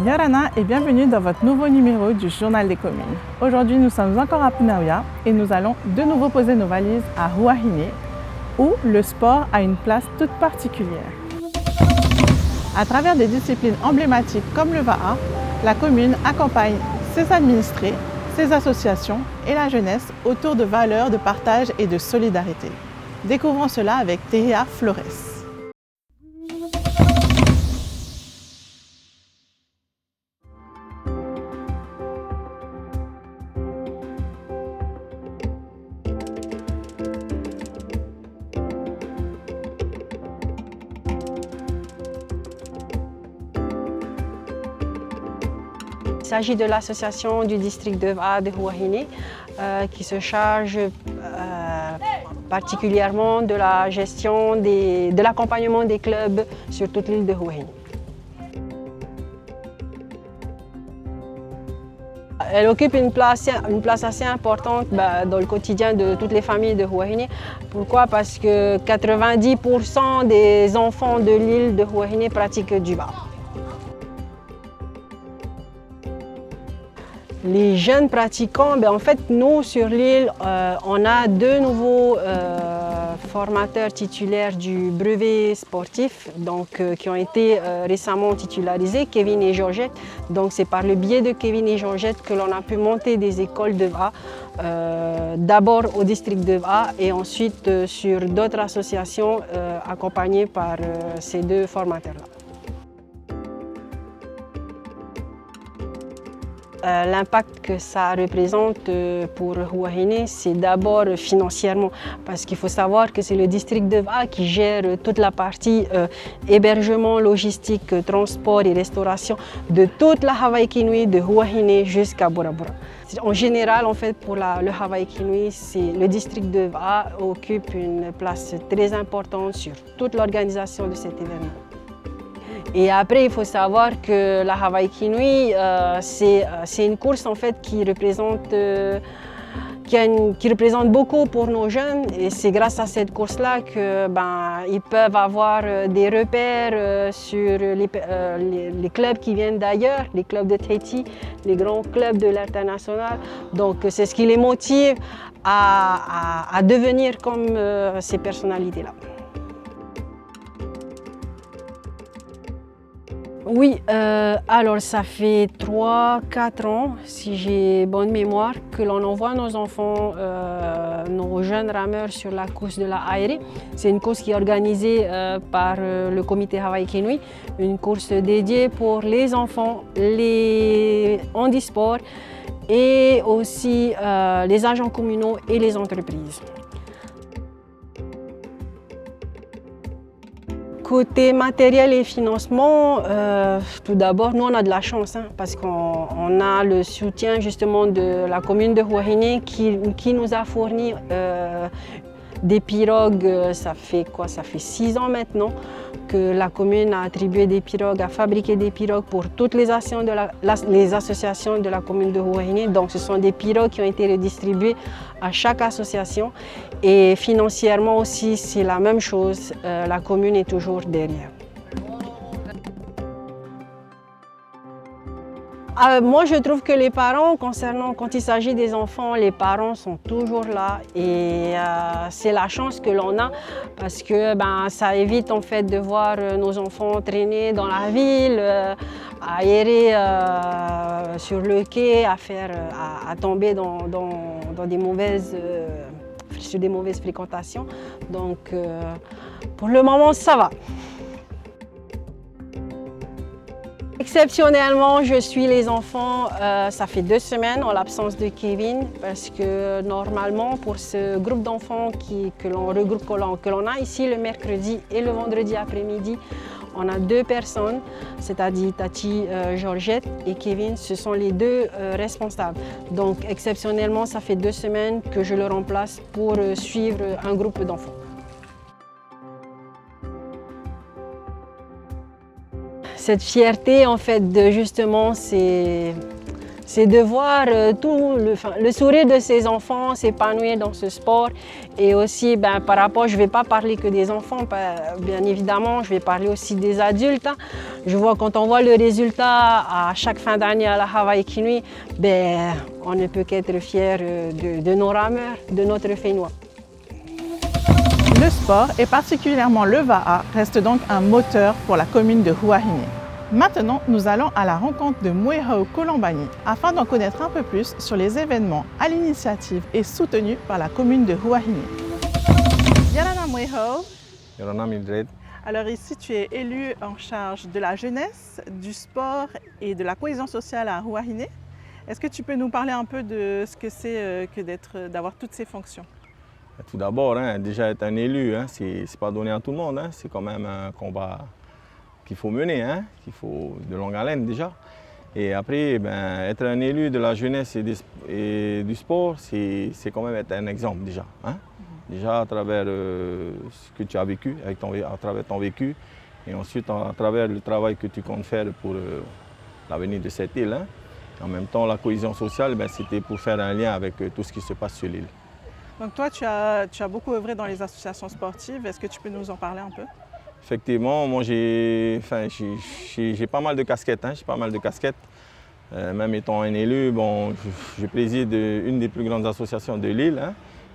Yorana et bienvenue dans votre nouveau numéro du Journal des communes. Aujourd'hui, nous sommes encore à Punaouia et nous allons de nouveau poser nos valises à Huahine, où le sport a une place toute particulière. À travers des disciplines emblématiques comme le VAA, la commune accompagne ses administrés, ses associations et la jeunesse autour de valeurs de partage et de solidarité. Découvrons cela avec Théa Flores. Il s'agit de l'association du district de VAA de Huahine qui se charge particulièrement de la gestion de l'accompagnement des clubs sur toute l'île de Huahine. Elle occupe une place assez importante dans le quotidien de toutes les familles de Huahine. Pourquoi? Parce que 90% des enfants de l'île de Huahine pratiquent du VAA. Les jeunes pratiquants, en fait, nous sur l'île, on a deux nouveaux formateurs titulaires du brevet sportif qui ont été récemment titularisés, Kevin et Georgette. Donc c'est par le biais de Kevin et Georgette que l'on a pu monter des écoles de VAA, d'abord au district de VAA et ensuite sur d'autres associations accompagnées par ces deux formateurs-là. L'impact que ça représente pour Huahine, c'est d'abord financièrement, parce qu'il faut savoir que c'est le district de VAA qui gère toute la partie hébergement, logistique, transport et restauration de toute la Hawaii Kinui, de Huahine jusqu'à Bora Bora. En général, en fait, pour le Hawaii Kinui, le district de VAA occupe une place très importante sur toute l'organisation de cet événement. Et après, il faut savoir que la Hawaii Kinui, c'est une course en fait qui représente beaucoup pour nos jeunes. Et c'est grâce à cette course-là qu'ils peuvent avoir des repères sur les clubs qui viennent d'ailleurs, les clubs de Tahiti, les grands clubs de l'international. Donc c'est ce qui les motive à devenir comme ces personnalités-là. Oui, alors ça fait 3-4 ans, si j'ai bonne mémoire, que l'on envoie nos enfants, nos jeunes rameurs sur la course de la Airi. C'est une course qui est organisée par le comité Hawaii Kinui, une course dédiée pour les enfants, les handisports et aussi les agents communaux et les entreprises. Côté matériel et financement, tout d'abord, nous on a de la chance parce qu'on a le soutien justement de la commune de Huahine qui nous a fourni des pirogues. Ça fait 6 ans maintenant que la commune a attribué des pirogues, a fabriqué des pirogues pour toutes les associations de la commune de Huahine. Donc ce sont des pirogues qui ont été redistribuées à chaque association. Et financièrement aussi, c'est la même chose. La commune est toujours derrière. Moi, je trouve que les parents, quand il s'agit des enfants, les parents sont toujours là et c'est la chance que l'on a parce que ça évite en fait de voir nos enfants traîner dans la ville, à errer sur le quai, à tomber sur des mauvaises fréquentations. Donc, pour le moment, ça va. Exceptionnellement, je suis les enfants, ça fait 2 semaines en l'absence de Kevin parce que normalement pour ce groupe d'enfants que l'on a ici le mercredi et le vendredi après-midi, on a 2 personnes, c'est-à-dire Tati, Georgette et Kevin, ce sont les 2 responsables. Donc exceptionnellement, ça fait 2 semaines que je le remplace pour suivre un groupe d'enfants. Cette fierté, en fait, justement, c'est c'est de voir le sourire de ses enfants s'épanouir dans ce sport. Et aussi, par rapport, je ne vais pas parler que des enfants, bien évidemment, je vais parler aussi des adultes. Hein. Je vois quand on voit le résultat à chaque fin d'année à la Hawaii Kinui, on ne peut qu'être fier de nos rameurs, de notre Féinois. Le sport, et particulièrement le va'a, reste donc un moteur pour la commune de Huahine. Maintenant, nous allons à la rencontre de Muehao Kolambani afin d'en connaître un peu plus sur les événements à l'initiative et soutenus par la commune de Huahine. Yarana Muehao. Yarana Mildred. Alors ici, tu es élu en charge de la jeunesse, du sport et de la cohésion sociale à Huahine. Est-ce que tu peux nous parler un peu de ce que c'est que d'avoir toutes ces fonctions? Tout d'abord, déjà être un élu, c'est pas donné à tout le monde. C'est quand même un combat qu'il faut mener, qu'il faut de longue haleine déjà. Et après, être un élu de la jeunesse et du sport, c'est quand même être un exemple déjà. Déjà à travers ce que tu as vécu, à travers ton vécu, et ensuite à travers le travail que tu comptes faire pour l'avenir de cette île. En même temps, la cohésion sociale, c'était pour faire un lien avec tout ce qui se passe sur l'île. Donc toi, tu as beaucoup œuvré dans les associations sportives. Est-ce que tu peux nous en parler un peu? Effectivement, moi j'ai pas mal de casquettes. Même étant un élu, je préside une des plus grandes associations de l'île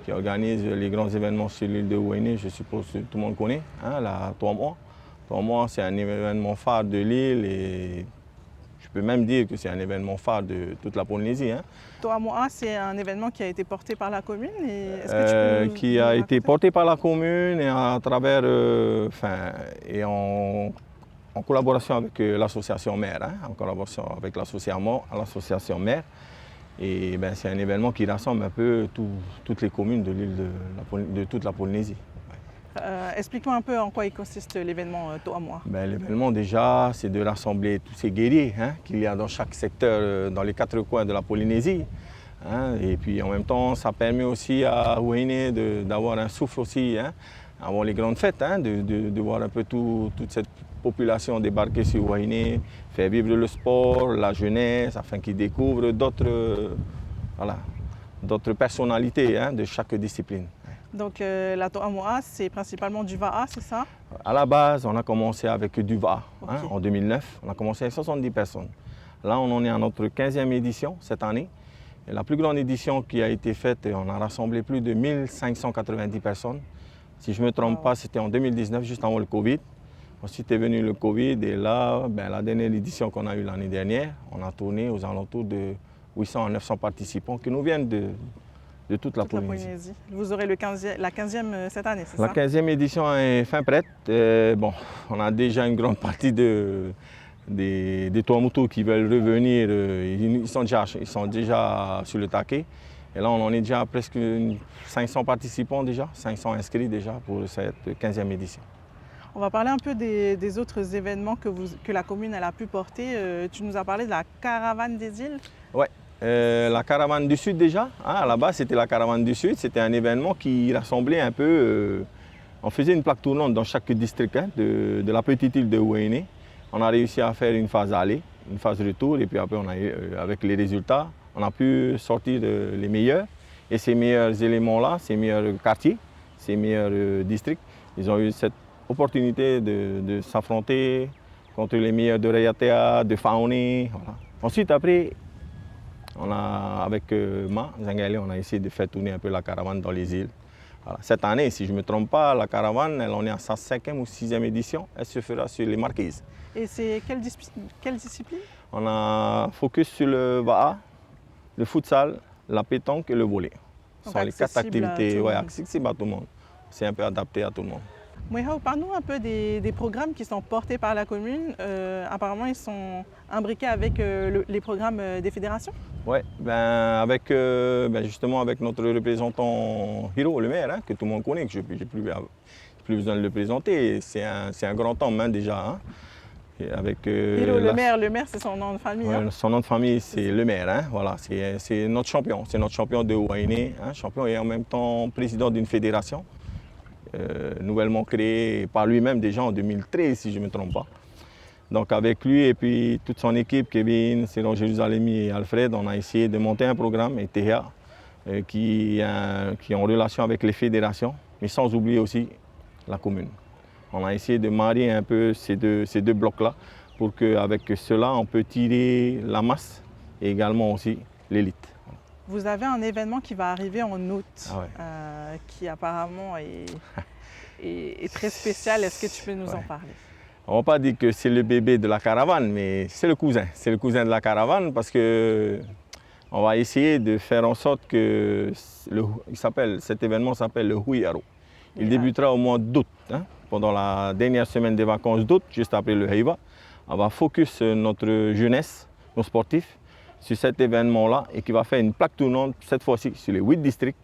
qui organise les grands événements sur l'île de Huahine. Je suppose que tout le monde connaît, la Toamoa. Toamoa, c'est un événement phare de l'île et je peux même dire que c'est un événement phare de toute la Polynésie. Toamoa, c'est un événement qui a été porté par la commune qui a été porté par la commune et à travers, et en collaboration avec l'association mère, en collaboration avec l'association mère. Et c'est un événement qui rassemble un peu toutes les communes de l'île de toute la Polynésie. Explique-moi un peu en quoi il consiste l'événement Toamoa. L'événement déjà, c'est de rassembler tous ces guerriers qu'il y a dans chaque secteur, dans les 4 coins de la Polynésie. Et puis en même temps, ça permet aussi à Huahine d'avoir un souffle aussi, avant les grandes fêtes, de voir un peu toute cette population débarquer sur Huahine, faire vivre le sport, la jeunesse, afin qu'ils découvrent d'autres personnalités de chaque discipline. Donc la Toamoa, c'est principalement du va'a, c'est ça? À la base, on a commencé avec du va'a en 2009. On a commencé avec 70 personnes. Là, on en est à notre 15e édition cette année. Et la plus grande édition qui a été faite, on a rassemblé plus de 1590 personnes. Si je ne me trompe pas, c'était en 2019, juste avant le Covid. Ensuite est venu le Covid et là, la dernière édition qu'on a eue l'année dernière, on a tourné aux alentours de 800 à 900 participants qui nous viennent de toute la Polynésie. Vous aurez la 15e cette année, c'est ça? La 15e édition est fin prête. On a déjà une grande partie des Tuamotu qui veulent revenir. Ils sont déjà sur le taquet. Et là, on en est déjà à presque 500 participants déjà, 500 inscrits déjà pour cette 15e édition. On va parler un peu des autres événements que la commune a pu porter. Tu nous as parlé de la caravane des îles? Oui. La caravane du Sud déjà, à la base c'était la caravane du Sud, c'était un événement qui rassemblait un peu, on faisait une plaque tournante dans chaque district de la petite île de Huahine. On a réussi à faire une phase aller, une phase retour et puis après avec les résultats, on a pu sortir les meilleurs. Et ces meilleurs éléments-là, ces meilleurs quartiers, ces meilleurs districts, ils ont eu cette opportunité de s'affronter contre les meilleurs de Rayatea, de Faone. Voilà. Ensuite après, avec Ma Zangale, on a essayé de faire tourner un peu la caravane dans les îles. Voilà. Cette année, si je ne me trompe pas, la caravane, on est à sa 5e ou 6e édition. Elle se fera sur les Marquises. Et c'est quelle discipline? On a focus sur le va'a, le futsal, la pétanque et le volley. Ce sont les 4 activités accessibles à tout le monde. C'est un peu adapté à tout le monde. Muehao, parle-nous un peu des programmes qui sont portés par la commune. Apparemment, ils sont imbriqués avec les programmes des fédérations? Oui, justement avec notre représentant Hiro, le maire, que tout le monde connaît, que je n'ai plus besoin de le présenter. C'est un grand homme déjà. Hiro, le maire, c'est son nom de famille. Son nom de famille, c'est le maire. Voilà, c'est notre champion. C'est notre champion de Huahine, champion et en même temps président d'une fédération. Nouvellement créé par lui-même déjà en 2013, si je ne me trompe pas. Donc avec lui et puis toute son équipe, Kevin, Céron Jérusalemi et Alfred, on a essayé de monter un programme, ETEA, qui est en relation avec les fédérations, mais sans oublier aussi la commune. On a essayé de marier un peu ces deux blocs-là pour qu'avec cela, on peut tirer la masse et également aussi l'élite. Vous avez un événement qui va arriver en août, qui apparemment est très spécial. Est-ce que tu peux nous en parler? On ne va pas dire que c'est le bébé de la caravane, mais c'est le cousin. C'est le cousin de la caravane parce que on va essayer de faire en sorte que cet événement s'appelle le Huiaro. Il débutera au mois d'août, pendant la dernière semaine des vacances d'août, juste après le Heiva. On va focus notre jeunesse, nos sportifs, sur cet événement-là et qui va faire une plaque tournante, cette fois-ci sur les 8 districts.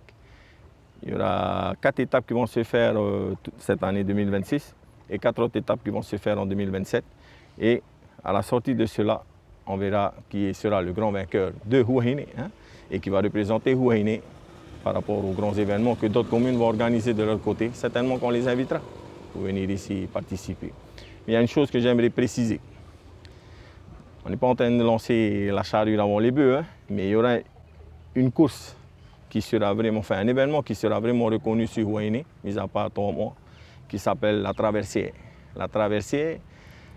Il y aura 4 étapes qui vont se faire cette année 2026 et 4 autres étapes qui vont se faire en 2027. Et à la sortie de cela, on verra qui sera le grand vainqueur de Huahine et qui va représenter Huahine par rapport aux grands événements que d'autres communes vont organiser de leur côté. Certainement qu'on les invitera pour venir ici participer. Mais il y a une chose que j'aimerais préciser. On n'est pas en train de lancer la charrue avant les bœufs, mais il y aura une course qui sera vraiment, un événement qui sera vraiment reconnu sur Huahine, mis à part 3 mois, qui s'appelle la traversée. La traversée,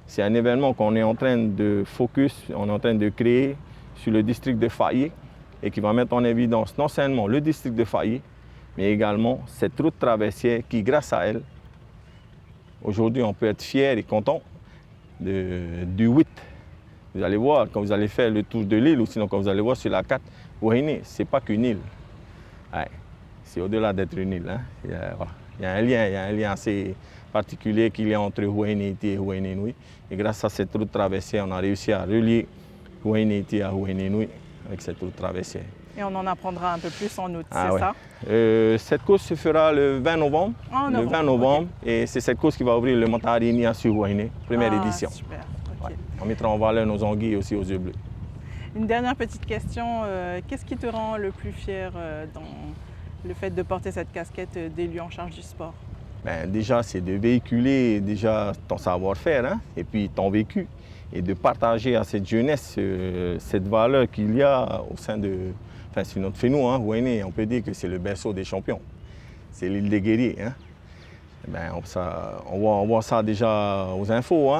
c'est un événement qu'on est en train de focus, on est en train de créer sur le district de Faye et qui va mettre en évidence non seulement le district de Faye, mais également cette route traversière qui, grâce à elle, aujourd'hui on peut être fier et content du 8. Vous allez voir, quand vous allez faire le tour de l'île, ou sinon quand vous allez voir sur la carte, Huahine, ce n'est pas qu'une île. Ouais, c'est au-delà d'être une île. Il y a un lien assez particulier qu'il y a entre Huahine-Iti et Huahine-Nui. Et grâce à cette route traversée, on a réussi à relier Huahine-Iti à Huahine-Nui avec cette route traversée. Et on en apprendra un peu plus en août, c'est ça? Cette course se fera le 20 novembre. Le 20 novembre. Okay. Et c'est cette course qui va ouvrir le Matarinia sur Huahine, première édition. Super. Okay. On mettra en valeur nos anguilles aussi aux yeux bleus. Une dernière petite question. Qu'est-ce qui te rend le plus fier dans le fait de porter cette casquette d'élu en charge du sport? Déjà, c'est de véhiculer ton savoir-faire et puis ton vécu et de partager à cette jeunesse cette valeur qu'il y a au sein de... c'est notre fait nous, Huahine, on peut dire que c'est le berceau des champions. C'est l'île des guerriers. On voit ça déjà aux infos.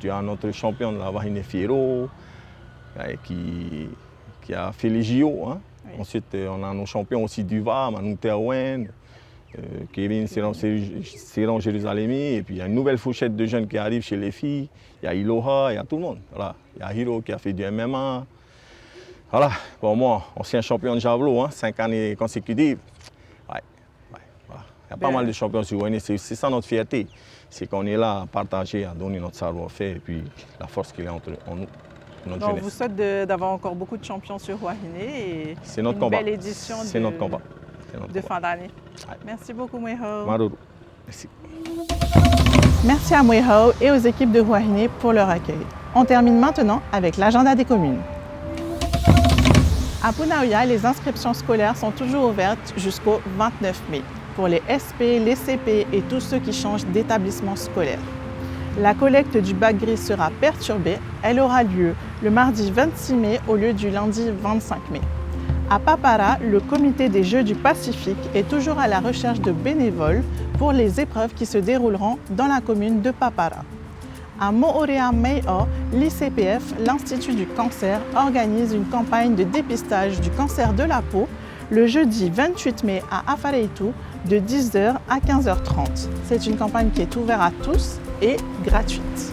Tu as notre champion de la Wahine Fiero qui a fait les JO. Oui. Ensuite, on a nos champions aussi du VA, Manu Teawen, Kevin Céron Jérusalemi. Et puis il y a une nouvelle fourchette de jeunes qui arrivent chez les filles. Il y a Iloha, il y a tout le monde. Voilà. Il y a Hiro qui a fait du MMA. Voilà, pour moi, ancien champion de javelot, 5 années consécutives. Voilà. Il y a pas mal de champions sur Huahine. C'est ça notre fierté. C'est qu'on est là à partager, à donner notre savoir-faire et puis la force qu'il y a en nous. On vous souhaite d'avoir encore beaucoup de champions sur Huahine et c'est notre combat. Belle édition de fin d'année. Ouais. Merci beaucoup, Mweho. Maruru. Merci. Merci à Mweho et aux équipes de Huahine pour leur accueil. On termine maintenant avec l'agenda des communes. À Punaouia, les inscriptions scolaires sont toujours ouvertes jusqu'au 29 mai pour les SP, les CP et tous ceux qui changent d'établissement scolaire. La collecte du bac gris sera perturbée. Elle aura lieu le mardi 26 mai au lieu du lundi 25 mai. À Papara, le comité des Jeux du Pacifique est toujours à la recherche de bénévoles pour les épreuves qui se dérouleront dans la commune de Papara. À Moorea Mei'o, l'ICPF, l'Institut du cancer, organise une campagne de dépistage du cancer de la peau le jeudi 28 mai à Afareitu de 10h à 15h30. C'est une campagne qui est ouverte à tous et gratuite.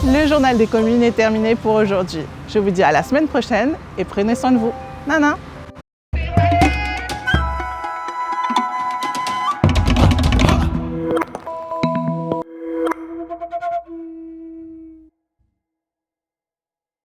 Le journal des communes est terminé pour aujourd'hui. Je vous dis à la semaine prochaine et prenez soin de vous. Nana!